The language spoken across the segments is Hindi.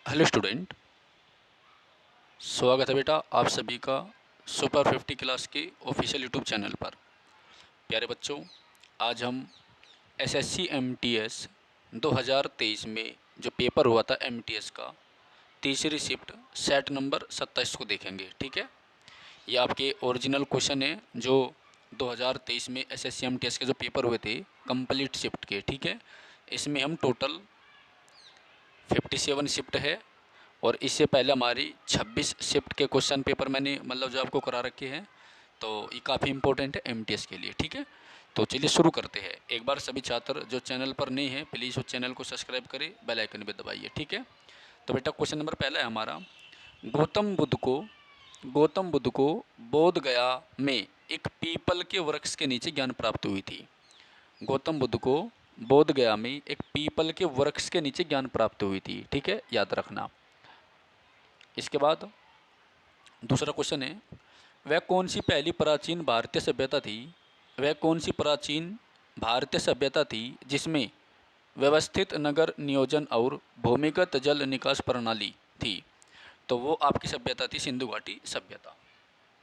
हेलो स्टूडेंट, स्वागत है बेटा आप सभी का सुपर 50 क्लास के ऑफिशियल यूट्यूब चैनल पर। प्यारे बच्चों, आज हम एसएससी एमटीएस 2023 में जो पेपर हुआ था एमटीएस का तीसरी शिफ्ट सेट नंबर 27 को देखेंगे। ठीक है, ये आपके ओरिजिनल क्वेश्चन है जो 2023 में एसएससी एमटीएस के जो पेपर हुए थे कंप्लीट शिफ्ट के। ठीक है, इसमें हम टोटल 57 शिफ्ट है और इससे पहले हमारी 26 शिफ्ट के क्वेश्चन पेपर मैंने जो आपको करा रखे हैं, तो ये काफ़ी इंपॉर्टेंट है एमटीएस के लिए। ठीक है, तो चलिए शुरू करते हैं। एक बार सभी छात्र जो चैनल पर नए हैं प्लीज़ उस चैनल को सब्सक्राइब करें, बेल आइकन भी दबाइए। ठीक है, तो बेटा क्वेश्चन नंबर पहला है हमारा, गौतम बुद्ध को गौतम बुद्ध को बोध गया में एक पीपल के वृक्ष के नीचे ज्ञान प्राप्त हुई थी। गौतम बुद्ध को बोध गया में एक पीपल के वृक्ष के नीचे ज्ञान प्राप्त हुई थी। ठीक है, याद रखना। इसके बाद दूसरा क्वेश्चन है, वह कौन सी पहली प्राचीन भारतीय सभ्यता थी वह कौन सी प्राचीन भारतीय सभ्यता थी जिसमें व्यवस्थित नगर नियोजन और भूमिगत जल निकास प्रणाली थी? तो वो आपकी सभ्यता थी सिंधु घाटी सभ्यता।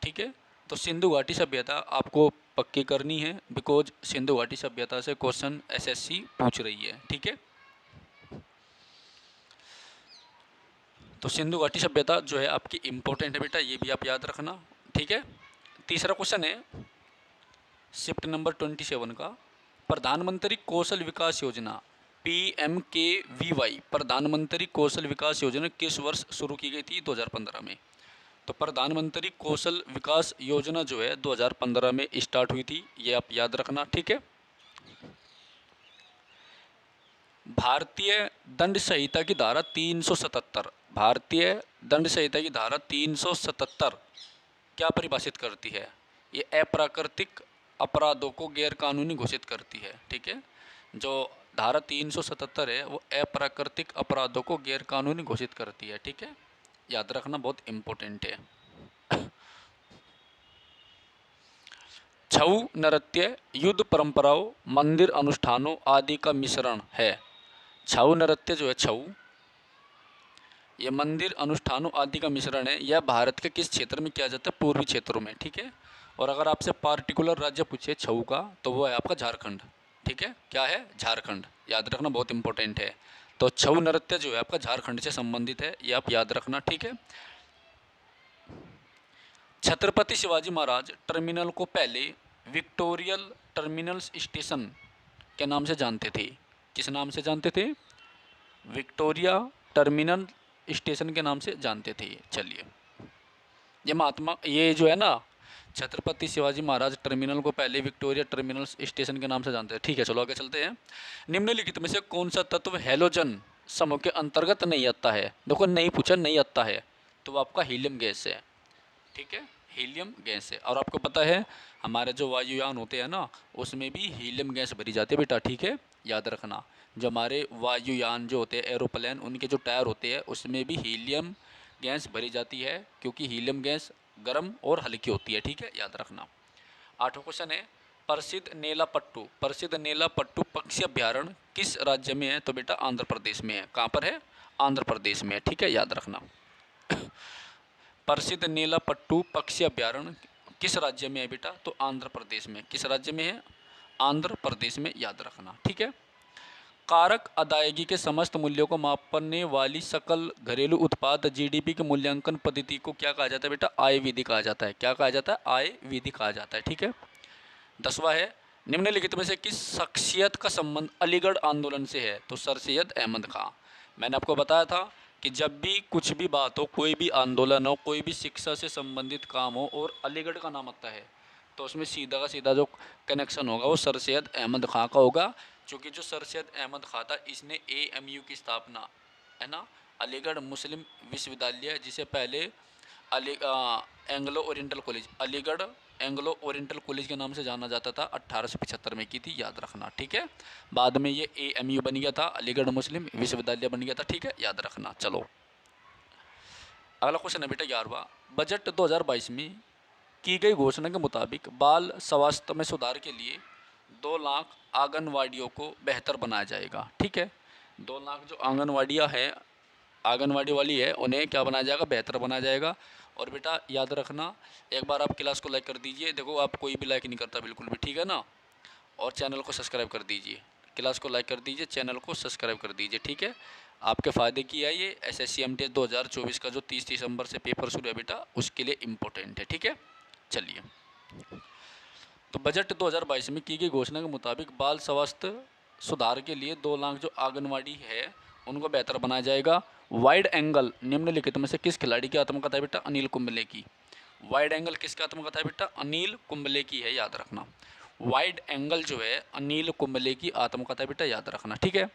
ठीक है, तो सिंधु घाटी सभ्यता आपको पक्की करनी है बिकॉज सिंधु घाटी सभ्यता से क्वेश्चन एसएससी पूछ रही है। ठीक है, तो सिंधु घाटी सभ्यता जो है आपकी इम्पोर्टेंट है बेटा, ये भी आप याद रखना। ठीक है, तीसरा क्वेश्चन है शिफ्ट नंबर 27 का, प्रधानमंत्री कौशल विकास योजना PMKVY प्रधानमंत्री कौशल विकास योजना किस वर्ष शुरू की गई थी? 2015 में। तो प्रधानमंत्री कौशल विकास योजना जो है 2015 में स्टार्ट हुई थी, ये आप याद रखना। ठीक है, भारतीय दंड संहिता की धारा 377 भारतीय दंड संहिता की धारा 377 क्या परिभाषित करती है? ये अप्राकृतिक अपराधों को गैरकानूनी घोषित करती है। ठीक है, जो धारा 377 है वो अप्राकृतिक अपराधों को गैरकानूनी घोषित करती है। ठीक है, याद रखना, बहुत इम्पोर्टेंट है। छऊ नृत्य युद्ध परंपराओं, मंदिर अनुष्ठानों आदि का मिश्रण है। छऊ नृत्य जो है छऊ, ये मंदिर अनुष्ठानों आदि का मिश्रण है। यह भारत के किस क्षेत्र में किया जाता है? पूर्वी क्षेत्रों में। ठीक है, और अगर आपसे पार्टिकुलर राज्य पूछे छऊ का तो वो है आपका झारखंड। ठीक है, क्या है? झारखंड। याद रखना, बहुत इंपॉर्टेंट है। तो छऊ नृत्य जो है आपका झारखंड से संबंधित है, ये आप याद रखना। ठीक है, छत्रपति शिवाजी महाराज टर्मिनल को पहले विक्टोरियल टर्मिनल स्टेशन के नाम से जानते थे। किस नाम से जानते थे? विक्टोरिया टर्मिनल स्टेशन के नाम से जानते थे। चलिए, ये जो है ना, छत्रपति शिवाजी महाराज टर्मिनल को पहले विक्टोरिया टर्मिनल स्टेशन के नाम से जानते हैं। ठीक है, चलो आगे चलते हैं। निम्नलिखित में से कौन सा तत्व हैलोजन समूह के अंतर्गत नहीं आता है? देखो, नहीं पूछा, नहीं आता है तो आपका हीलियम गैस है। ठीक है, हीलियम गैस है। और आपको पता है हमारे जो वायुयान होते हैं ना, उसमें भी हीलियम गैस भरी जाती है बेटा। ठीक है, याद रखना, जो हमारे वायुयान जो होते हैं एरोप्लेन, उनके जो टायर होते हैं उसमें भी हीलियम गैस भरी जाती है क्योंकि हीलियम गैस गर्म और हल्की होती है। ठीक है, याद रखना। आठवां क्वेश्चन है, प्रसिद्ध नेला पट्टू पक्षी अभ्यारण्य किस राज्य में है? तो बेटा आंध्र प्रदेश में है। कहाँ पर है? आंध्र प्रदेश में है। ठीक है, याद रखना। प्रसिद्ध नीला पट्टू पक्षी अभ्यारण्य किस राज्य में है बेटा? तो आंध्र प्रदेश में। किस राज्य में है? आंध्र प्रदेश में, याद रखना। ठीक है, कारक अदायगी के समस्त मूल्यों को मापने वाली सकल घरेलू उत्पाद जीडीपी के मूल्यांकन पद्धति को क्या कहा जाता है बेटा? आय विधि कहा जाता है। क्या कहा जाता है? आय विधि कहा जाता है। ठीक है, 10वां है, निम्नलिखित में से किस शख्सियत का संबंध अलीगढ़ आंदोलन से है? तो सर सैयद अहमद खां। मैंने आपको बताया था कि जब भी कुछ भी बात हो, कोई भी आंदोलन हो, कोई भी शिक्षा से संबंधित काम हो और अलीगढ़ का नाम आता है तो उसमें सीधा का सीधा जो कनेक्शन होगा वो सर सैयद अहमद खां का होगा। क्योंकि जो सर सैयद अहमद खां था, इसने AMU की स्थापना, है ना, अलीगढ़ मुस्लिम विश्वविद्यालय, जिसे पहले Anglo oriental college, Aligarh Anglo oriental college के नाम से जाना जाता था, 1875 में की थी, याद रखना। ठीक है, बाद में ये AMU बन गया था, अलीगढ़ मुस्लिम विश्वविद्यालय बन गया था। ठीक है, याद रखना। चलो अगला क्वेश्चन है बेटा 11वां, बजट 2022 में की गई घोषणा के मुताबिक बाल स्वास्थ्य में सुधार के लिए 2 लाख आंगनवाड़ियों को बेहतर बनाया जाएगा। ठीक है, 2 लाख जो आंगनवाड़ियाँ हैं आंगनवाड़ी वाली है उन्हें क्या बनाया जाएगा, बेहतर बनाया जाएगा। और बेटा याद रखना, एक बार आप क्लास को लाइक कर दीजिए, देखो आप कोई भी लाइक नहीं करता बिल्कुल भी, ठीक है ना। और चैनल को सब्सक्राइब कर दीजिए, क्लास को लाइक कर दीजिए, चैनल को सब्सक्राइब कर दीजिए, ठीक है। आपके फ़ायदे की है ये। SSC MTS 2024 का जो 30 दिसंबर से पेपर शुरू है बेटा, उसके लिए इम्पोर्टेंट है, ठीक है। चलिए, तो बजट 2022 में की गई घोषणा के मुताबिक बाल स्वास्थ्य सुधार के लिए 2 लाख जो आंगनवाड़ी है उनको बेहतर बनाया जाएगा। वाइड एंगल निम्नलिखित में से किस खिलाड़ी की आत्मकथा है बेटा, अनिल कुंबले की। वाइड एंगल किसकी आत्मकथा है बेटा, अनिल कुंबले की है, याद रखना। वाइड एंगल जो है अनिल कुंबले की आत्मकथा बेटा, याद रखना, ठीक है।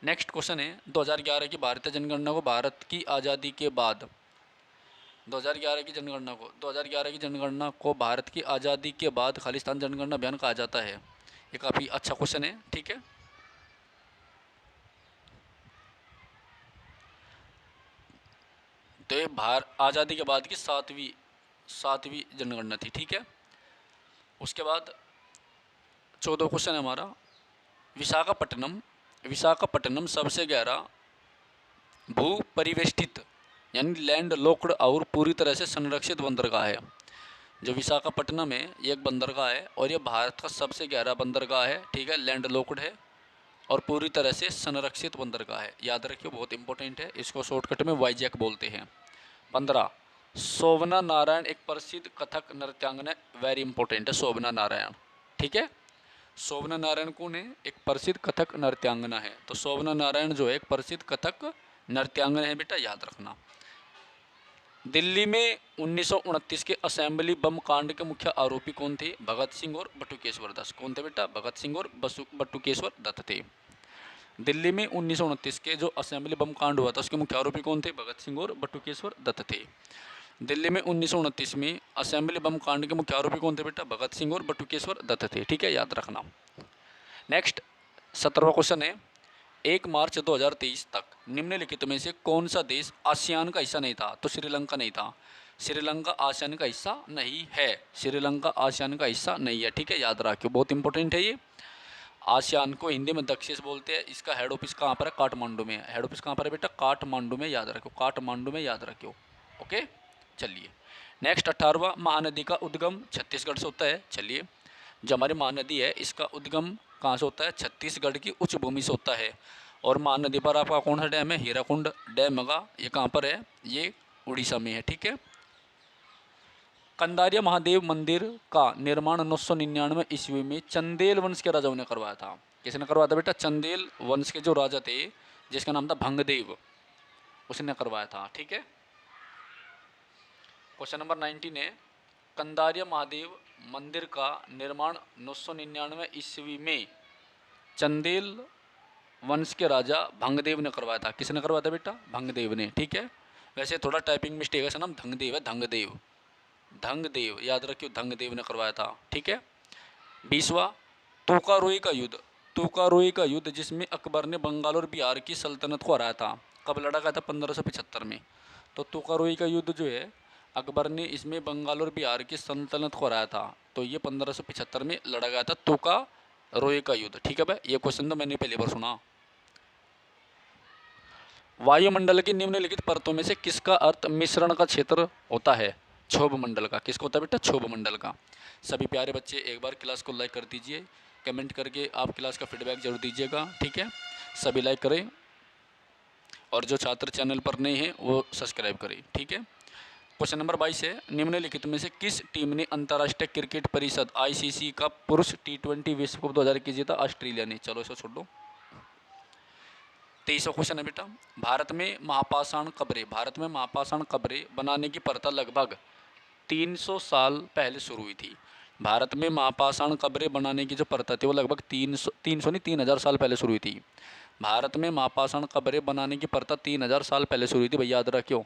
नेक्स्ट क्वेश्चन है 2011 की भारतीय जनगणना को भारत की आज़ादी के बाद 2011 की जनगणना को भारत की आज़ादी के बाद खालिस्तान जनगणना अभियान कहा जाता है। ये काफ़ी अच्छा क्वेश्चन है, ठीक है। तो ये आज़ादी के बाद की सातवीं जनगणना थी, ठीक है। उसके बाद 14 क्वेश्चन है हमारा, विशाखापट्टनम सबसे गहरा भू परिवेष्टित यानी लैंड लॉक्ड और पूरी तरह से संरक्षित बंदरगाह है। जो विशाखापट्टनम है ये एक बंदरगाह है और ये भारत का सबसे गहरा बंदरगाह है, ठीक है। लैंड लॉक्ड है और पूरी तरह से संरक्षित बंदरगाह है, याद रखिए, बहुत इंपॉर्टेंट है। इसको शॉर्टकट में वाईजैक बोलते हैं। 15, शोभना नारायण एक प्रसिद्ध कथक नृत्यांगना, वेरी इंपॉर्टेंट है शोभना नारायण, ठीक है। शोभना नारायण कौन है, एक प्रसिद्ध कथक नृत्यांगना है। तो शोभना नारायण जो है एक प्रसिद्ध कथक नृत्यांगना है बेटा, याद रखना। दिल्ली में 1929 के असेंबली बम कांड के मुख्य आरोपी कौन थे, भगत सिंह और बटुकेश्वर दत्त। कौन थे बेटा, भगत सिंह और बटुकेश्वर दत्त थे। दिल्ली में 1929 के जो असेंबली बम कांड हुआ था उसके मुख्य आरोपी कौन थे, भगत सिंह और बटुकेश्वर दत्त थे। दिल्ली में 1929 में असेंबली बम कांड के मुख्य आरोपी कौन थे बेटा, भगत सिंह और बटुकेश्वर दत्त थे, ठीक है, याद रखना। नेक्स्ट 17वां क्वेश्चन है, 1 मार्च 2023 तक निम्नलिखित में से कौन सा देश आसियान का हिस्सा नहीं था। तो श्रीलंका नहीं था। श्रीलंका आसियान का हिस्सा नहीं है, श्रीलंका आसियान का हिस्सा नहीं है, ठीक है, याद रखियो, बहुत इंपॉर्टेंट है ये। आसियान को हिंदी में दक्षिण बोलते हैं। इसका हेड ऑफिस कहाँ पर है, काठमांडू में। हेड ऑफिस कहाँ पर है बेटा, काठमांडू में, याद रखियो, काठमांडू में, याद रखियो, ओके। चलिए नेक्स्ट 18वां, महानदी का उद्गम छत्तीसगढ़ से होता है। चलिए, जो हमारी महानदी है इसका उद्गम कहाँ से होता है, छत्तीसगढ़ की उच्च भूमि से होता है। और महानदी पर आपका कौन सा डैम है, हीराकुंड डैम होगा, ये कहाँ पर है, ये उड़ीसा में है, ठीक है। कंदारिया महादेव मंदिर का निर्माण 999 ईस्वी में चंदेल वंश के राजाओं ने करवाया था। किसने करवाया था बेटा, चंदेल वंश के जो राजा थे जिसका नाम था भंगदेव, उसने करवाया था, ठीक है। क्वेश्चन नंबर 19 है, कंदारिया महादेव मंदिर का निर्माण 999 ईस्वी में चंदेल वंश के राजा भंगदेव ने करवाया था। किसने करवाया था बेटा, भंगदेव ने, ठीक है। वैसे थोड़ा टाइपिंग मिस्टेक है, इसका नाम धंगदेव है, धंगदेव, याद रखियो, धंगदेव ने करवाया था, ठीक है। 20वां, तूकारोई का युद्ध। तूकारोई का युद्ध जिसमें अकबर ने बंगाल और बिहार की सल्तनत को हराया था, कब लड़ा गया था, 1575 में। तो तूकारोई का युद्ध जो है अकबर ने इसमें बंगाल और बिहार की सल्तनत को हराया था, तो ये 1575 में लड़ा गया था तूकारोई का युद्ध, ठीक है भाई। ये क्वेश्चन तो मैंने पहली बार सुना। वायुमंडल की निम्नलिखित परतों में से किसका अर्थ मिश्रण का क्षेत्र होता है, क्षोभ मंडल का। किसको होता है बेटा, क्षोभ मंडल का। सभी प्यारे बच्चे एक बार क्लास को लाइक कर दीजिए, कमेंट करके आप क्लास का फीडबैक जरूर दीजिएगा, ठीक है। सभी लाइक करें और जो छात्र चैनल पर नए हैं वो सब्सक्राइब करें, ठीक है। क्वेश्चन नंबर 22 है, निम्नलिखित में से किस टीम ने अंतर्राष्ट्रीय क्रिकेट परिषद ICC का पुरुष T20 विश्व कप 2021 जीता, ऑस्ट्रेलिया ने। चलो इसको छोड़ दो। 23वां क्वेश्चन है बेटा, भारत में महापाषाण कब्रें बनाने की प्रथा लगभग 300 साल पहले शुरू हुई थी। भारत में महापाषाण कब्रें बनाने की जो प्रथा थी वो लगभग 300 साल पहले शुरू हुई थी। भारत में महापाषाण कब्रें बनाने की प्रथा 3000 साल पहले शुरू हुई थी, भैया याद रखियो,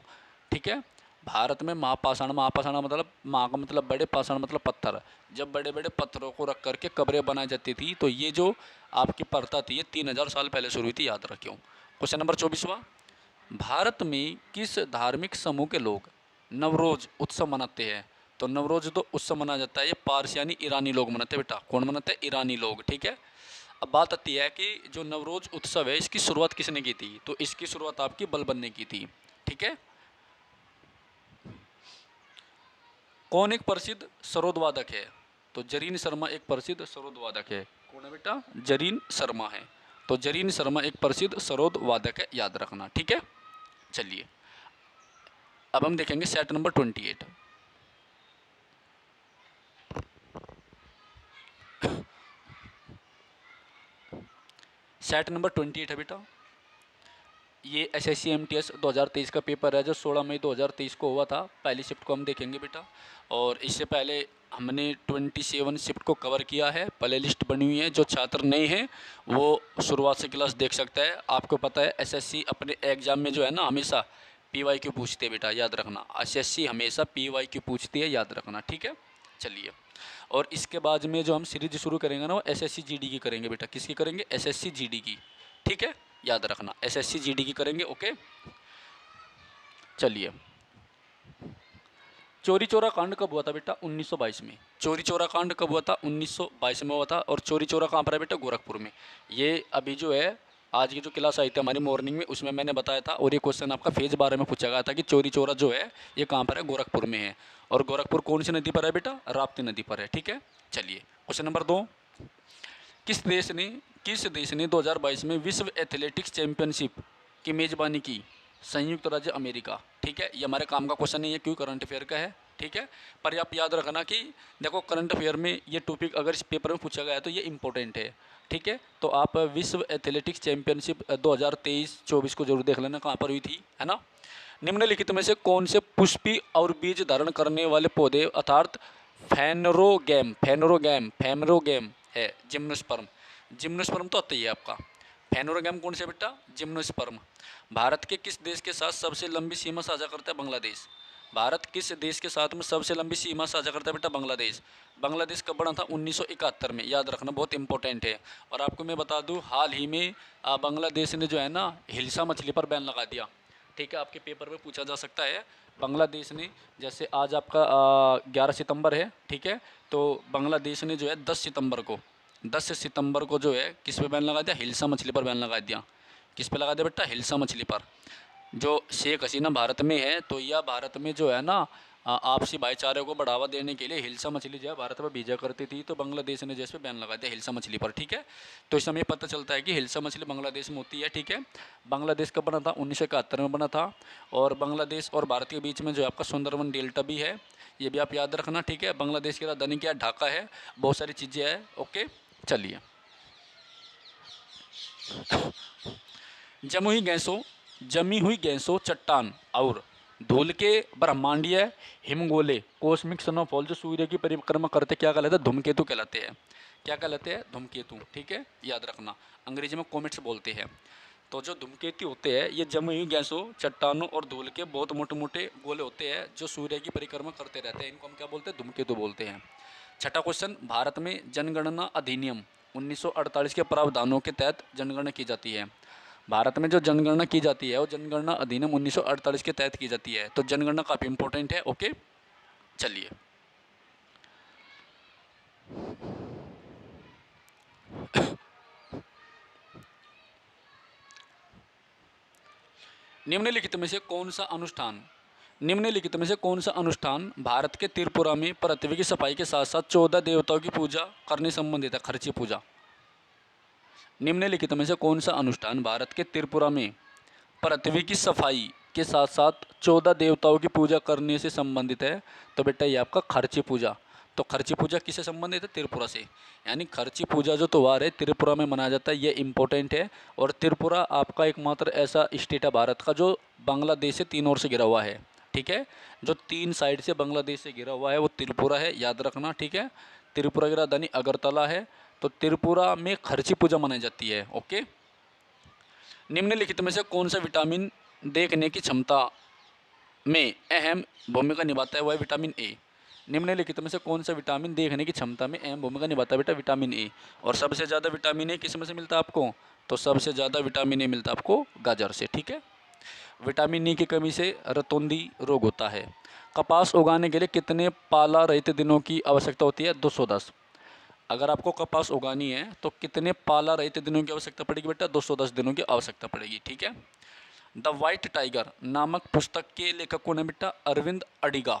ठीक है। भारत में महापाषाण मतलब महा का मतलब बड़े, पाषाण मतलब पत्थर। जब बड़े बड़े पत्थरों को रख करके कब्रें बनाई जाती थी, तो ये जो आपकी प्रथा थी ये 3000 साल पहले शुरू हुई थी, याद रखियो। क्वेश्चन नंबर 24वां, भारत में किस धार्मिक समूह के लोग नवरोज उत्सव मनाते हैं। तो नवरोज तो उत्सव मनाया जाता है, ये पारसी यानी ईरानी लोग मनाते हैं बेटा। कौन मनाते हैं, ईरानी लोग, ठीक है। अब बात आती है कि जो नवरोज़ उत्सव है इसकी शुरुआत किसने की थी, तो इसकी शुरुआत आपकी बलबन ने की थी। ठीक है। कौन एक प्रसिद्ध सरोद वादक है, तो जरीन शर्मा एक प्रसिद्ध सरोद वादक है। कौन है बेटा, जरीन शर्मा है। तो जरीन शर्मा एक प्रसिद्ध सरोद वादक है, याद रखना। ठीक है। चलिए अब हम देखेंगे सेट नंबर 28। सेट नंबर 28 है बेटा, ये एसएससी एमटीएस 2023 का पेपर है जो 16 मई 2023 को हुआ था। पहली शिफ्ट को हम देखेंगे बेटा, और इससे पहले हमने 27 शिफ्ट को कवर किया है। प्ले लिस्ट बनी हुई है, जो छात्र नहीं है वो शुरुआत से क्लास देख सकता है। आपको पता है एसएससी अपने एग्ज़ाम में जो है ना हमेशा पीवाईक्यू पूछती है बेटा, याद रखना। एसएससी हमेशा पीवाईक्यू पूछती है, याद रखना। ठीक है। चलिए, और इसके बाद में जो हम सीरीज शुरू करेंगे ना वो एसएससी जीडी की करेंगे बेटा। किसकी करेंगे, एसएससी जीडी की। ठीक है, याद रखना, एसएससी जीडी की करेंगे। ओके। चलिए, चोरी चोरा कांड कब हुआ था बेटा, 1922 में। चोरी चोरा कांड कब हुआ था, 1922 में हुआ था। और चोरी चोरा कहाँ पर है बेटा, गोरखपुर में। ये अभी जो है आज की जो क्लास आई थी हमारी मॉर्निंग में, उसमें मैंने बताया था, और ये क्वेश्चन आपका फेज 12 में पूछा गया था कि चोरी चोरा जो है ये कहाँ पर है, गोरखपुर में है। और गोरखपुर कौन सी नदी पर है बेटा, राप्ती नदी पर है। ठीक है। चलिए, क्वेश्चन नंबर 2, किस देश ने 2022 में विश्व एथलेटिक्स चैंपियनशिप की मेज़बानी की, संयुक्त राज्य अमेरिका। ठीक है, ये हमारे काम का क्वेश्चन नहीं है, क्यों करंट अफेयर का है। ठीक है, पर आप याद रखना कि देखो करंट अफेयर में ये टॉपिक अगर इस पेपर में पूछा गया है तो ये इंपॉर्टेंट है। ठीक है, तो आप विश्व एथलेटिक्स चैंपियनशिप 2023-24 को जरूर देख लेना कहाँ पर हुई थी, है ना। निम्नलिखित में से कौन से पुष्पी और बीज धारण करने वाले पौधे अर्थात फेनरोगैम है, जिम्नोस्पर्म। जिम्नोस्पर्म तो आता ही है आपका। फेनोरोगैम कौन से बेटा, जिम्नोस्पर्म। भारत के किस देश के साथ सबसे लंबी सीमा साझा करता है, बांग्लादेश। भारत किस देश के साथ में सबसे लंबी सीमा साझा करता है बेटा, बांग्लादेश। बांग्लादेश कब बना था, 1971 में, याद रखना, बहुत इंपॉर्टेंट है। और आपको मैं बता दूं हाल ही में बांग्लादेश ने जो है ना हिल्सा मछली पर बैन लगा दिया। ठीक है, आपके पेपर में पूछा जा सकता है। बांग्लादेश ने, जैसे आज आपका 11 सितंबर है, ठीक है, तो बांग्लादेश ने जो है 10 सितंबर को जो है किस पे बैन लगा दिया, हिल्सा मछली पर बैन लगा दिया। किस पे लगा दिया बेटा, हिल्सा मछली पर। जो शेख हसीना भारत में है तो यह भारत में जो है ना आपसी भाईचारे को बढ़ावा देने के लिए हिल्सा मछली जो है भारत में भेजा करती थी, तो बांग्लादेश ने जैसे बैन लगा दिया हिल्सा मछली पर। ठीक है, तो इस समय पता चलता है कि हिल्सा मछली बांग्लादेश में होती है। ठीक है, बांग्लादेश कब बना था, 1971 में बना था। और बांग्लादेश और भारत के बीच में जो है आपका सुंदरवन डेल्टा भी है, ये भी आप याद रखना। ठीक है, बांग्लादेश की राजधानी क्या है, ढाका है। बहुत सारी चीज़ें हैं। ओके। चलिए, जमी हुई गैसों चट्टान और धूल के ब्रह्मांडीय हिमगोले कॉस्मिक स्नोफॉल जो सूर्य की परिक्रमा करते क्या कहलाते हैं, धूमकेतु कहलाते हैं। क्या कहलाते हैं, धूमकेतु। ठीक है, याद रखना, अंग्रेजी में कॉमेट्स बोलते हैं। तो जो धूमकेतु होते हैं ये जमी हुई गैसों, चट्टानों और धूल के बहुत मोटे मोटे गोले होते हैं जो सूर्य की परिक्रमा करते रहते हैं, इनको हम क्या बोलते हैं, धूमकेतु बोलते हैं। छठा क्वेश्चन, भारत में जनगणना अधिनियम 1948 के प्रावधानों के तहत जनगणना की जाती है। भारत में जो जनगणना की जाती है वो जनगणना अधिनियम 1948 के तहत की जाती है। तो जनगणना काफ़ी इंपॉर्टेंट है। ओके। चलिए, निम्नलिखित में से कौन सा अनुष्ठान भारत के त्रिपुरा में पृथ्वी की सफाई के साथ साथ 14 देवताओं की पूजा करने संबंधित है, खर्ची पूजा। निम्नलिखित में से कौन सा अनुष्ठान भारत के त्रिपुरा में पृथ्वी की सफाई के साथ साथ 14 देवताओं की पूजा करने से संबंधित है, तो बेटा ये आपका खर्ची पूजा। तो खर्ची पूजा किससे संबंधित है, त्रिपुरा से। यानी खर्ची पूजा जो त्यौहार है त्रिपुरा में मनाया जाता है, ये इंपॉर्टेंट है। और त्रिपुरा आपका एकमात्र ऐसा स्टेट है भारत का जो बांग्लादेश से 3 ओर से घिरा हुआ है। ठीक है, जो 3 साइड से बांग्लादेश से घिरा हुआ है वो त्रिपुरा है, याद रखना। ठीक है, त्रिपुरा की राजधानी अगरतला है। तो त्रिपुरा में खर्ची पूजा मनाई जाती है। ओके। निम्नलिखित में से कौन सा विटामिन देखने की क्षमता में अहम भूमिका निभाता है, वह विटामिन ए। निम्नलिखित में से कौन सा विटामिन देखने की क्षमता में अहम भूमिका निभाता है बेटा, विटामिन ए। और सबसे ज़्यादा विटामिन ए किस में से मिलता है आपको, तो सबसे ज़्यादा विटामिन ए मिलता है आपको गाजर से। ठीक है, विटामिन ई की कमी से रतौंधी रोग होता है। कपास उगाने के लिए कितने पाला रहित दिनों की आवश्यकता होती है, 210। अगर आपको कपास उगानी है तो कितने पाला रहित दिनों की आवश्यकता पड़ेगी बेटा? 210 दिनों की आवश्यकता पड़ेगी। ठीक है। द वाइट टाइगर नामक पुस्तक के लेखक कौन है बेटा? अरविंद अडिगा।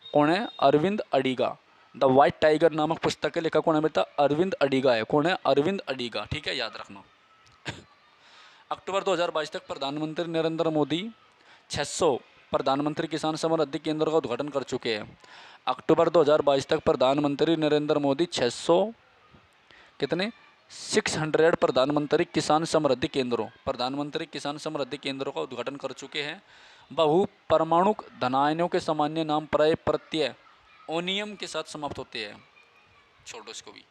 कौन है? Arvind Adiga. The White Tiger नामक पुस्तक के लेखक कौन है बेटा? अरविंद अडिगा है। कौन है? अरविंद अडिगा। ठीक है, याद रखना। अक्टूबर 2022 तक प्रधानमंत्री नरेंद्र मोदी 600 प्रधानमंत्री किसान समृद्धि केंद्र का उद्घाटन कर चुके हैं। अक्टूबर 2022 तक प्रधानमंत्री नरेंद्र मोदी 600 कितने 600 प्रधानमंत्री किसान समृद्धि केंद्रों का उद्घाटन कर चुके हैं। बहु परमाणुक धनायनों के सामान्य नाम प्राय प्रत्यय ओनियम के साथ समाप्त होते हैं। छोड़ो इसको भी।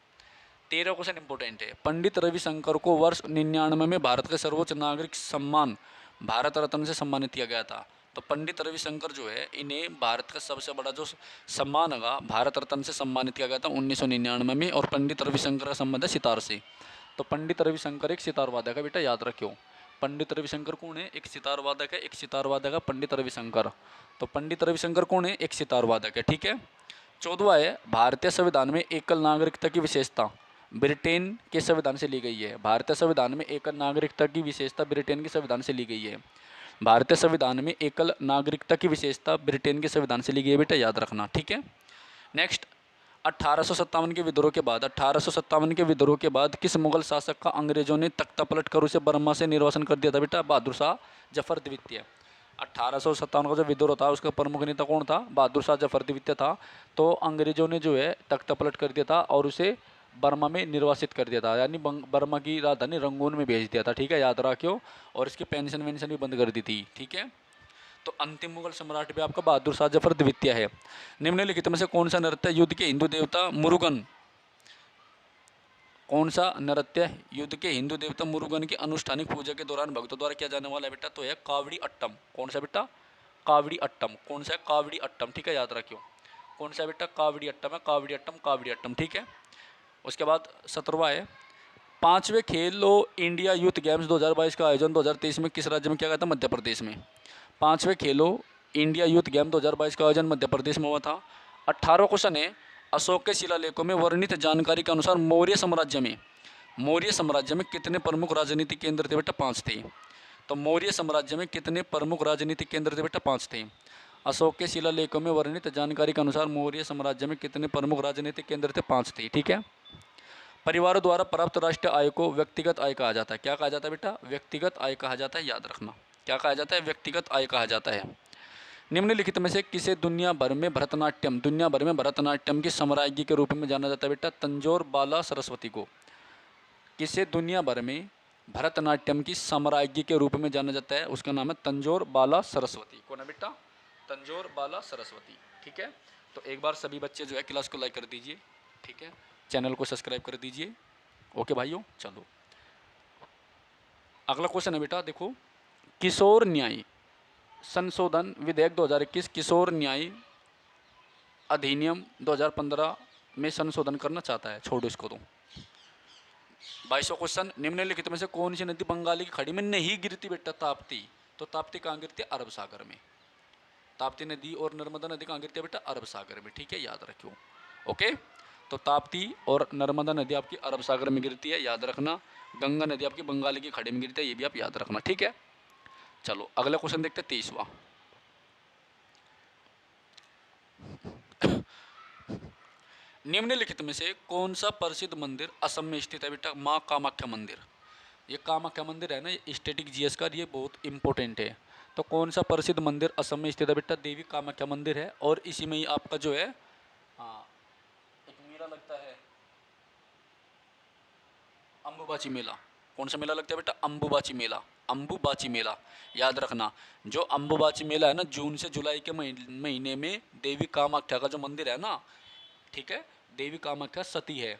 13 क्वेश्चन इंपॉर्टेंट है। पंडित रविशंकर को वर्ष 99 में भारत के सर्वोच्च नागरिक सम्मान भारत रत्न से सम्मानित किया गया था। तो पंडित रविशंकर जो है, इन्हें भारत का सबसे बड़ा जो सम्मान होगा भारत रत्न से सम्मानित किया गया था 1999 में। और पंडित रविशंकर का संबंध है सितार से। तो पंडित रविशंकर एक सितार वादक है बेटा, याद रखियो। पंडित रविशंकर कौन है? एक सितार वादक है। एक सितार वादक है पंडित रविशंकर। तो पंडित रविशंकर कौन है? एक सितार वादक है। ठीक है। 14वां है, भारतीय संविधान में एकल नागरिकता की विशेषता ब्रिटेन के संविधान से ली गई है। भारतीय संविधान में एकल नागरिकता की विशेषता ब्रिटेन के संविधान से ली गई है। भारतीय संविधान में एकल नागरिकता की विशेषता ब्रिटेन के संविधान से ली गई है बेटा, याद रखना। ठीक है। नेक्स्ट, 1857 के विद्रोह के बाद 1857 के विद्रोह के बाद किस मुगल शासक का अंग्रेजों ने तख्ता पलट कर उसे बर्मा से निर्वासन कर दिया था बेटा? बहादुर शाह जफर द्वितीय। 1857 का जो विद्रोह था उसका प्रमुख नेता कौन था? बहादुर शाह जफर द्वितीय था। तो अंग्रेजों ने जो है तख्ता पलट कर दिया था और उसे बर्मा में निर्वासित कर दिया था, यानी बर्मा की राजधानी रंगून में भेज दिया था। ठीक है, याद रखियो। और इसकी पेंशन वेंशन भी बंद कर दी थी। ठीक है। तो अंतिम मुगल सम्राट भी आपका बहादुर शाह जफर द्वितीय है। निम्नलिखित में से कौन सा नृत्य युद्ध के हिंदू देवता मुरुगन कौन सा नृत्य युद्ध के हिंदू देवता मुरुगन की अनुष्ठानिक पूजा के दौरान भक्तों द्वारा किया जाने वाला है बेटा? तो है कावड़ी अट्टम। कौन सा बेटा? कावड़ी अट्टम। कौन सा है? कावड़ी अट्टम। ठीक है, याद रखियो। कौन सा बेटा? कावड़ी अट्टम है। कावड़ी अट्टम, कावड़ी अट्टम। ठीक है। उसके बाद 17वां है, 5वें खेलो इंडिया यूथ गेम्स 2022 का आयोजन 2023 में किस राज्य में किया गया था? मध्य प्रदेश में। 5वें खेलो इंडिया यूथ गेम 2022 का आयोजन मध्य प्रदेश में हुआ था। 18वां क्वेश्चन है, अशोक के शिलालेखों में वर्णित जानकारी के अनुसार मौर्य साम्राज्य में कितने प्रमुख राजनीतिक केंद्र थे बेटा? 5 थे। तो मौर्य साम्राज्य में कितने प्रमुख राजनीतिक केंद्र थे बेटा? 5 थे। अशोक के शिलालेखों में वर्णित जानकारी के अनुसार मौर्य साम्राज्य में कितने प्रमुख राजनीतिक केंद्र थे? 5 थे। ठीक है। परिवारों द्वारा प्राप्त राष्ट्रीय आय को व्यक्तिगत आय कहा जाता है। क्या कहा जाता है बेटा? व्यक्तिगत आय कहा जाता है, याद रखना। क्या कहा जाता है? व्यक्तिगत आय कहा जाता है। निम्नलिखित में से किसे दुनिया भर में भरतनाट्यम की साम्राज्ञी के रूप में जाना जाता है बेटा? तंजौर बाला सरस्वती को। किसे दुनिया भर में भरतनाट्यम की साम्राज्ञी के रूप में जाना जाता है? उसका नाम है तंजौर बाला सरस्वती। कौन है बेटा? तंजौर बाला सरस्वती। ठीक है। तो एक बार सभी बच्चे जो है क्लास को लाइक कर दीजिए। ठीक है, चैनल को सब्सक्राइब कर दीजिए। ओके भाइयों, चलो अगला क्वेश्चन है बेटा, देखो। किशोर न्याय संशोधन विधेयक 2021 किशोर न्याय अधिनियम 2015 में संशोधन करना चाहता है। छोड़ो इसको। तो 22वां क्वेश्चन, निम्नलिखित में से कौन सी नदी बंगाली की खाड़ी में नहीं गिरती बेटा? ताप्ती। तो ताप्ती कहाँ गिरती है? अरब सागर में। ताप्ती नदी और नर्मदा नदी कहाँ गिरती है बेटा? अरब सागर में। ठीक है, याद रखियो। ओके। तो ताप्ती और नर्मदा नदी आपकी अरब सागर में गिरती है, याद रखना। गंगा नदी आपकी बंगाल की खाड़ी में गिरती है, ये भी आप याद रखना। ठीक है। चलो अगला क्वेश्चन देखते हैं, 23वां। निम्नलिखित में से कौन सा प्रसिद्ध मंदिर असम में स्थित है बेटा? माँ कामाख्या मंदिर। ये कामाख्या मंदिर है ना, ये स्टैटिक जीएस का, ये बहुत इंपॉर्टेंट है। तो कौन सा प्रसिद्ध मंदिर असम में स्थित है बेटा? देवी कामाख्या मंदिर है। और इसी में ही आपका जो है हाँ एक मेला लगता है, अम्बुबाची मेला। कौन सा मेला लगता है बेटा? अम्बुबाची मेला। अम्बुबाची मेला, याद रखना। जो अम्बुबाची मेला है ना, जून से जुलाई के महीने में देवी कामाख्या का जो मंदिर है ना, ठीक है, देवी कामाख्या सती है।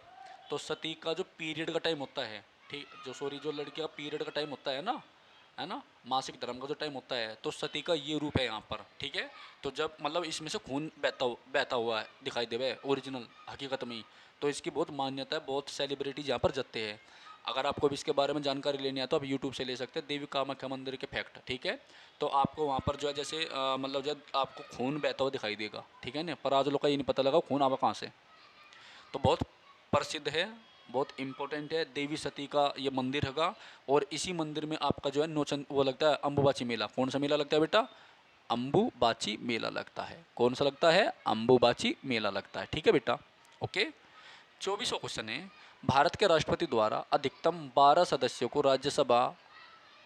तो सती का जो पीरियड का टाइम होता है, ठीक, जो लड़की का पीरियड का टाइम होता है ना, मासिक धर्म का जो टाइम होता है, तो सती का ये रूप है यहाँ पर। ठीक है। तो जब मतलब इसमें से खून बहता हुआ है दिखाई देवे ओरिजिनल हकीकत में ही, तो इसकी बहुत मान्यता है, बहुत सेलिब्रिटीज यहाँ पर जाते हैं। अगर आपको भी इसके बारे में जानकारी लेनी है तो आप यूट्यूब से ले सकते हैं, देवी कामाख्या मंदिर के फैक्ट। ठीक है। तो आपको वहाँ पर जो है जैसे मतलब जब आपको खून बहता हुआ दिखाई देगा, ठीक है ना, पर आज लोग का ये नहीं पता लगा खून आवा कहाँ से। तो बहुत प्रसिद्ध है, बहुत इम्पोर्टेंट है। देवी सती का ये मंदिर हैगा और इसी मंदिर में आपका जो है नौचंद वो लगता है अम्बुबाची मेला। कौन सा मेला लगता है बेटा? अम्बुबाची मेला लगता है। कौन सा लगता है? अम्बुबाची मेला लगता है। ठीक है बेटा, ओके। 24वां क्वेश्चन है, भारत के राष्ट्रपति द्वारा अधिकतम 12 सदस्यों को राज्यसभा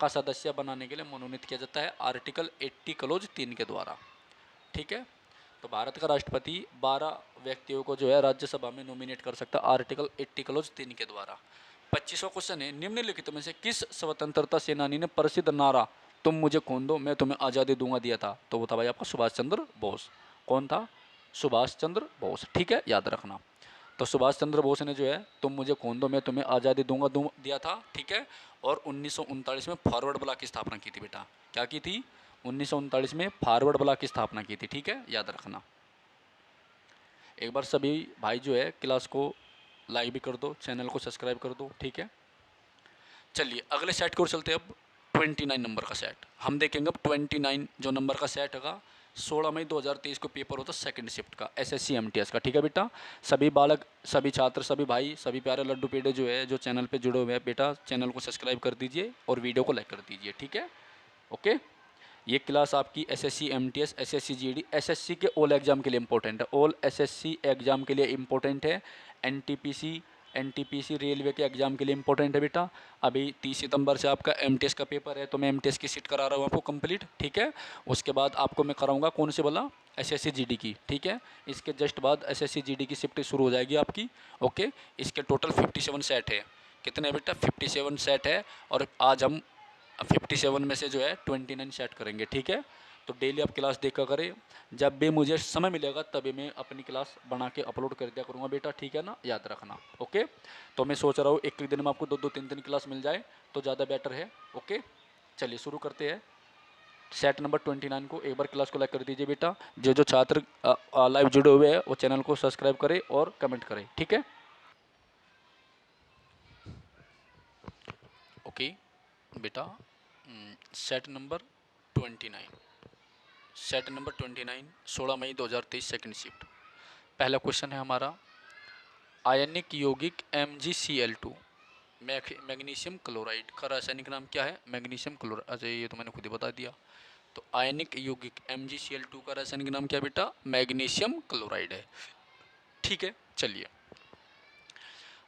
का सदस्य बनाने के लिए मनोनीत किया जाता है आर्टिकल 80 क्लोज 3 के द्वारा। ठीक है, तो भारत का राष्ट्रपति 12 व्यक्तियों को जो है राज्यसभा में नॉमिनेट कर सकता है आर्टिकल 80 क्लोज 3 के द्वारा। 25वां क्वेश्चन है, निम्नलिखित में से किस स्वतंत्रता सेनानी ने प्रसिद्ध नारा तुम मुझे खून दो मैं तुम्हें आज़ादी दूंगा दिया था? तो वो था भाई आपका सुभाष चंद्र बोस। कौन था? सुभाष चंद्र बोस। ठीक है, याद रखना। तो सुभाष चंद्र बोस ने जो है तुम मुझे खून दो मैं तुम्हें आज़ादी दूंगा दिया था। ठीक है, और 1939 में फॉरवर्ड ब्लॉक की स्थापना की थी बेटा। क्या की थी? 1939 में फॉरवर्ड ब्लॉक की स्थापना की थी। ठीक है, याद रखना। एक बार सभी भाई जो है क्लास को लाइक भी कर दो, चैनल को सब्सक्राइब कर दो। ठीक है, चलिए अगले सेट की ओर चलते हैं। अब 29 नंबर का सेट हम देखेंगे। अब 29 जो नंबर का सेट होगा 16 मई 2023 को पेपर होता है सेकंड शिफ्ट का SSC MTS का। ठीक है बेटा, सभी बालक, सभी छात्र, सभी भाई, सभी प्यारे लड्डू पेड़े जो है जो चैनल पे जुड़े हुए हैं बेटा, चैनल को सब्सक्राइब कर दीजिए और वीडियो को लाइक कर दीजिए। ठीक है, ओके। ये क्लास आपकी SSC MTS SSC GD SSC के ऑल एग्जाम के लिए इंपॉर्टेंट है। ऑल SSC एग्जाम के लिए इंपॉर्टेंट है। NTPC रेलवे के एग्जाम के लिए इंपॉर्टेंट है बेटा। अभी 30 सितंबर से आपका MTS का पेपर है, तो मैं MTS की सीट करा रहा हूँ आपको कंप्लीट। ठीक है, उसके बाद आपको मैं कराऊंगा कौन से बोला? SSC GD की। ठीक है, इसके जस्ट बाद SSC GD की शिफ्ट शुरू हो जाएगी आपकी। ओके, इसके टोटल 57 सेट है। कितने बेटा? 57 सेट है। और आज हम 57 में से जो है 29 सेट करेंगे। ठीक है, तो डेली आप क्लास देखा करें। जब भी मुझे समय मिलेगा तभी मैं अपनी क्लास बना के अपलोड कर दिया करूँगा बेटा। ठीक है ना, याद रखना। ओके, तो मैं सोच रहा हूँ एक दिन में आपको 2-2 3-3 क्लास मिल जाए तो ज़्यादा बेटर है। ओके, चलिए शुरू करते हैं। सेट नंबर 29 को एक बार क्लास को लाइक कर दीजिए बेटा। जो जो छात्र लाइव जुड़े हुए हैं वो चैनल को सब्सक्राइब करें और कमेंट करें। ठीक है, ओके बेटा। सेट नंबर 29, सेट नंबर 29 16 मई 2023 सेकंड शिफ्ट। पहला क्वेश्चन है हमारा, आयनिक यौगिक MgCl2 मैग्नीशियम क्लोराइड का रासायनिक नाम क्या है? Magnesium chloride. अच्छा, ये तो मैंने खुद ही बता दिया। तो आयनिक यौगिक MgCl2 का रासायनिक नाम क्या बेटा? मैग्नीशियम क्लोराइड है। ठीक है, चलिए।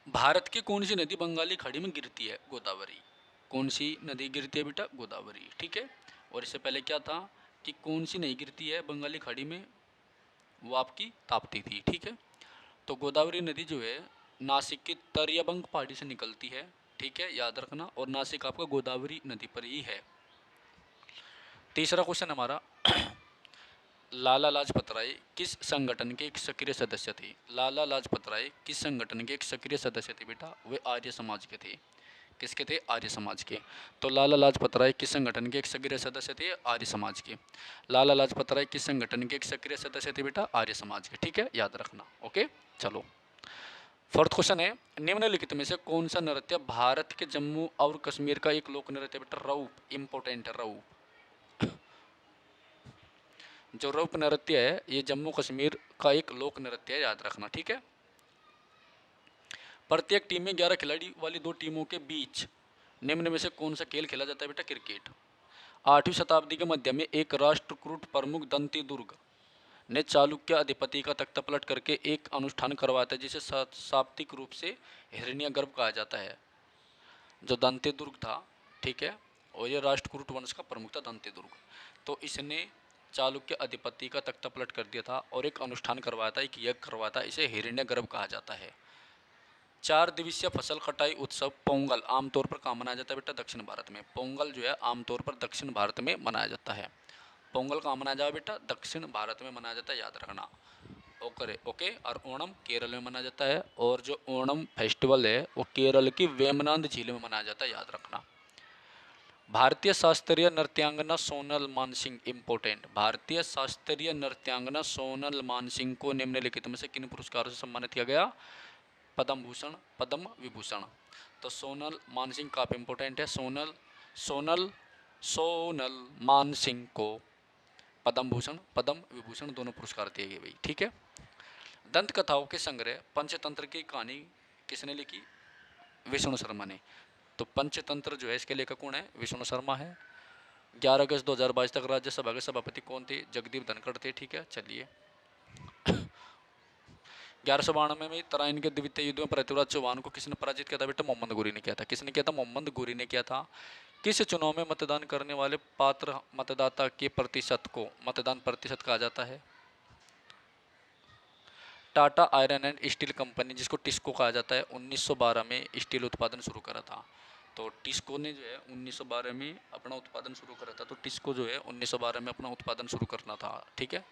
भारत की कौन सी नदी बंगाली खाड़ी में गिरती है? गोदावरी। कौन सी नदी गिरती है बेटा? गोदावरी। ठीक है, और इससे पहले क्या था कि कौन सी नहीं गिरती है बंगाली खाड़ी में? वो आपकी ताप्ती थी। ठीक है, तो गोदावरी नदी जो है नासिक की तरियाबंग पहाड़ी से निकलती है। ठीक है, याद रखना। और नासिक आपका गोदावरी नदी पर ही है। तीसरा क्वेश्चन हमारा, लाला लाजपत राय किस संगठन के एक सक्रिय सदस्य थे? लाला लाजपत राय किस संगठन के एक सक्रिय सदस्य थे बेटा? वे आर्य समाज के थे। किसके थे? आर्य समाज के। तो लाला लाजपत राय किस संगठन के एक सक्रिय सदस्य थे? आर्य समाज के। लाला लाजपत राय किस संगठन के एक सक्रिय सदस्य थे बेटा? आर्य समाज के। ठीक है, याद रखना। ओके, चलो। फोर्थ क्वेश्चन है, निम्नलिखित में से कौन सा नृत्य भारत के जम्मू और कश्मीर का एक लोक नृत्य बेटा? रऊप। इंपॉर्टेंट है रऊप। जो रऊप नृत्य है ये जम्मू कश्मीर का एक लोक नृत्य है, याद रखना। ठीक है, प्रत्येक टीम में 11 खिलाड़ी वाली 2 टीमों के बीच निम्न में से कौन सा खेल खेला जाता है बेटा? क्रिकेट। 8वीं शताब्दी के मध्य में एक राष्ट्रकूट प्रमुख दंती दुर्ग ने चालुक्य अधिपति का तख्ता पलट करके एक अनुष्ठान करवाता है जिसे शाब्दिक रूप से हिरण्यगर्भ कहा जाता है। जो दंती दुर्ग था, ठीक है, और ये राष्ट्रकूट वंश का प्रमुख था दंती दुर्ग। तो इसने चालुक्य अधिपति का तख्ता पलट कर दिया था और एक अनुष्ठान करवाया था, एक यज्ञ करवाया था, इसे हिरण्यगर्भ कहा जाता है। 4 दिवसीय फसल कटाई उत्सव पोंगल आमतौर पर कहाँ मनाया जाता है बेटा? दक्षिण भारत में। पोंगल जो है आमतौर पर दक्षिण भारत में मनाया जाता है। पोंगल कहाँ मनाया जाए बेटा? दक्षिण भारत में मनाया जाता है, याद रखना। ओके ओके, और ओणम केरल में मनाया जाता है। और जो ओणम फेस्टिवल है वो केरल की वेमनांद झील में मनाया जाता है, याद रखना। भारतीय शास्त्रीय नृत्यांगना सोनल मानसिंह, इंपॉर्टेंट। भारतीय शास्त्रीय नृत्यांगना सोनल मानसिंह को निम्नलिखित में से किन पुरस्कारों से सम्मानित किया गया? पद्म भूषण, पद्म विभूषण। तो सोनल मानसिंह काफ़ी इंपॉर्टेंट है। सोनल सोनल सोनल मानसिंह को पद्म भूषण, पद्म विभूषण दोनों पुरस्कार दिए गए भाई। ठीक है, दंत कथाओं के संग्रह पंचतंत्र की कहानी किसने लिखी? विष्णु शर्मा ने। तो पंचतंत्र जो है इसके लेखक कौन है? विष्णु शर्मा है। 11 अगस्त 2022 तक राज्यसभा के सभापति कौन थे? जगदीप धनखड़ थे। ठीक है, चलिए 1192 में तराइन के द्वितीय युद्ध में पृथ्वीराज चौहान को किसने पराजित किया था? बेटा मोहम्मद गोरी ने किया था। किसने किया था? मोहम्मद गोरी ने किया था। किस चुनाव में मतदान करने वाले पात्र मतदाता के प्रतिशत को मतदान प्रतिशत कहा जाता है? Tata iron and steel company, जिसको टिस्को कहा जाता है, 1912 में स्टील उत्पादन शुरू करा था। तो टिस्को ने जो है 1912 में अपना उत्पादन शुरू करा था। तो टिस्को जो है 1912 में अपना उत्पादन शुरू करना था। ठीक है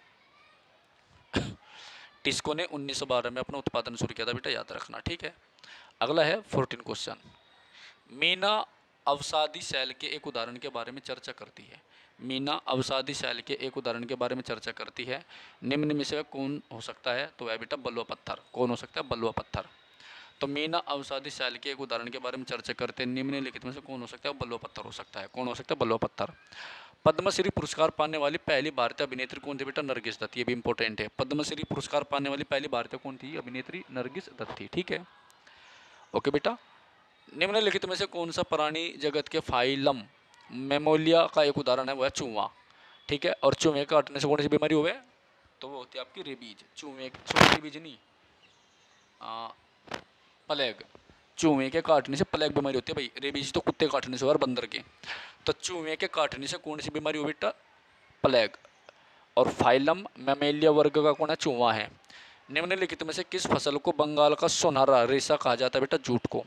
टिस्को ने 1912 में अपना उत्पादन शुरू किया था बेटा, याद रखना। ठीक है, अगला है 14 क्वेश्चन। मीना अवसादी शैल के एक उदाहरण के बारे में चर्चा करती है। मीना अवसादी शैल के एक उदाहरण के बारे में चर्चा करती है। निम्न में से कौन हो सकता है? तो वह बेटा बलुआ पत्थर। कौन हो सकता है? बलुआ पत्थर। तो मीना अवसादी शैल के एक उदाहरण के बारे में चर्चा करते हैं, निम्नलिखित में से कौन हो सकता है? बलुआ पत्थर हो सकता है। कौन हो सकता है? बलुआ पत्थर। पद्मश्री पुरस्कार पाने वाली पहली भारतीय अभिनेत्री कौन थी? बेटा नरगिस दत्त। ये भी इंपॉर्टेंट है। पद्मश्री पुरस्कार पाने वाली पहली भारतीय कौन थी? अभिनेत्री नरगिस दत्त थी। ठीक है, ओके बेटा। निम्नलिखित में से कौन सा प्राणी जगत के फाइलम मेमोलिया का एक उदाहरण है? वो है चूहा। ठीक है, और चूहे काटने से कौन सी बीमारी हुए? तो वो होती है आपकी रेबीज। चूहे रेबीज नहीं, प्लेग। चूहे के काटने से प्लेग बीमारी होती है भाई। रेबीज तो कुत्ते काटने से और बंदर के। तो चूहे के काटने से कौन सी बीमारी हो बेटा? प्लेग। और फाइलम मेमेलिया वर्ग का कौन है? चूहा है। निम्नलिखित में से किस फसल को बंगाल का सुनहरा रेशा कहा जाता है? बेटा जूट को।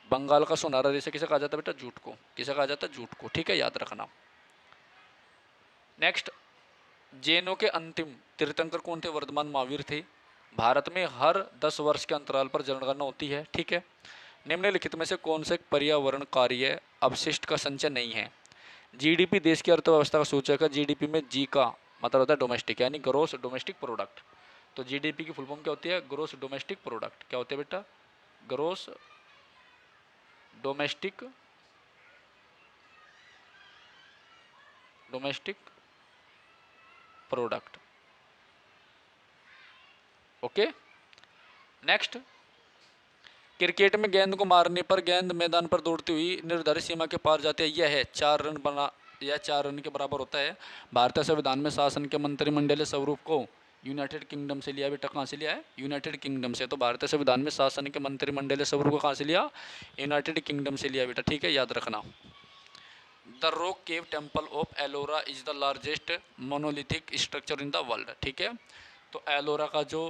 बंगाल का सुनहरा रेशा किसे कहा जाता है? बेटा जूट को। किसे कहा जाता है? जूट को। ठीक है, याद रखना। नेक्स्ट, जैनों के अंतिम तीर्थंकर कौन थे? वर्धमान महावीर थे। भारत में हर 10 वर्ष के अंतराल पर जनगणना होती है। ठीक है, निम्नलिखित में से कौन से पर्यावरण कार्य अपशिष्ट का संचय नहीं है? जीडीपी देश की अर्थव्यवस्था का सूचक है। जीडीपी में जी का मतलब होता है डोमेस्टिक, यानी ग्रोस डोमेस्टिक प्रोडक्ट। तो जीडीपी की फुल फॉर्म क्या होती है? Gross domestic product. क्या होती है बेटा? Gross domestic product. Okay, next, cricket में गेंद को मारने पर गेंद मैदान पर दौड़ती हुई निर्धारित सीमा के पार जाती है। यह है 4 रन बना, यह 4 रन के बराबर होता है। भारतीय संविधान में शासन के मंत्रिमंडलीय स्वरूप को यूनाइटेड किंगडम से लिया। बेटा कहाँ से लिया है? यूनाइटेड किंगडम से। तो भारतीय संविधान में शासन के मंत्रिमंडलीय स्वरूप को कहाँ से लिया? यूनाइटेड किंगडम से लिया बेटा। ठीक है, याद रखना। The rock cave temple of Ellora is the largest monolithic structure in the world. ठीक है, तो एलोरा का जो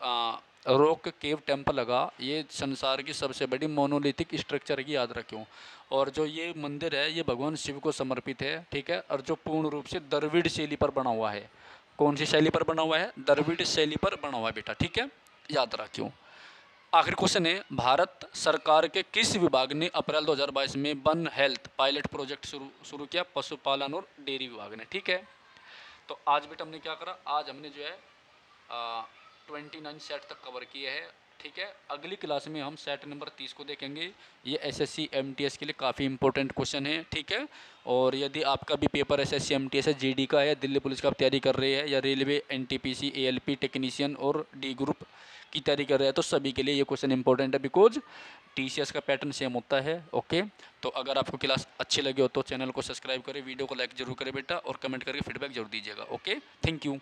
रॉक केव टेम्पल लगा, ये संसार की सबसे बड़ी मोनोलिथिक स्ट्रक्चर की, याद रखियो। और जो ये मंदिर है ये भगवान शिव को समर्पित है। ठीक है, और जो पूर्ण रूप से द्रविड़ शैली पर बना हुआ है। कौन सी शैली पर बना हुआ है? द्रविड़ शैली पर बना हुआ है बेटा। ठीक है, याद रखियो। आखिरी क्वेश्चन है, भारत सरकार के किस विभाग ने अप्रैल 2022 में वन हेल्थ पायलट प्रोजेक्ट शुरू किया? पशुपालन और डेयरी विभाग ने। ठीक है, तो आज बेटा हमने क्या करा? आज हमने जो है 29 सेट तक कवर किए हैं। ठीक है, अगली क्लास में हम सेट नंबर 30 को देखेंगे। ये एसएससी एमटीएस के लिए काफ़ी इंपॉर्टेंट क्वेश्चन है। ठीक है, और यदि आपका भी पेपर एसएससी एमटीएस है, जीडी का है, दिल्ली पुलिस का आप तैयारी कर रहे हैं, या रेलवे एनटीपीसी एएलपी टेक्नीशियन और डी ग्रुप की तैयारी कर रहे हैं, तो सभी के लिए ये क्वेश्चन इंपॉर्टेंट है, बिकॉज टीसीएस का पैटर्न सेम होता है। ओके, तो अगर आपको क्लास अच्छी लगी हो तो चैनल को सब्सक्राइब करें, वीडियो को लाइक जरूर करें बेटा, और कमेंट करके फीडबैक जरूर दीजिएगा। Okay, thank you.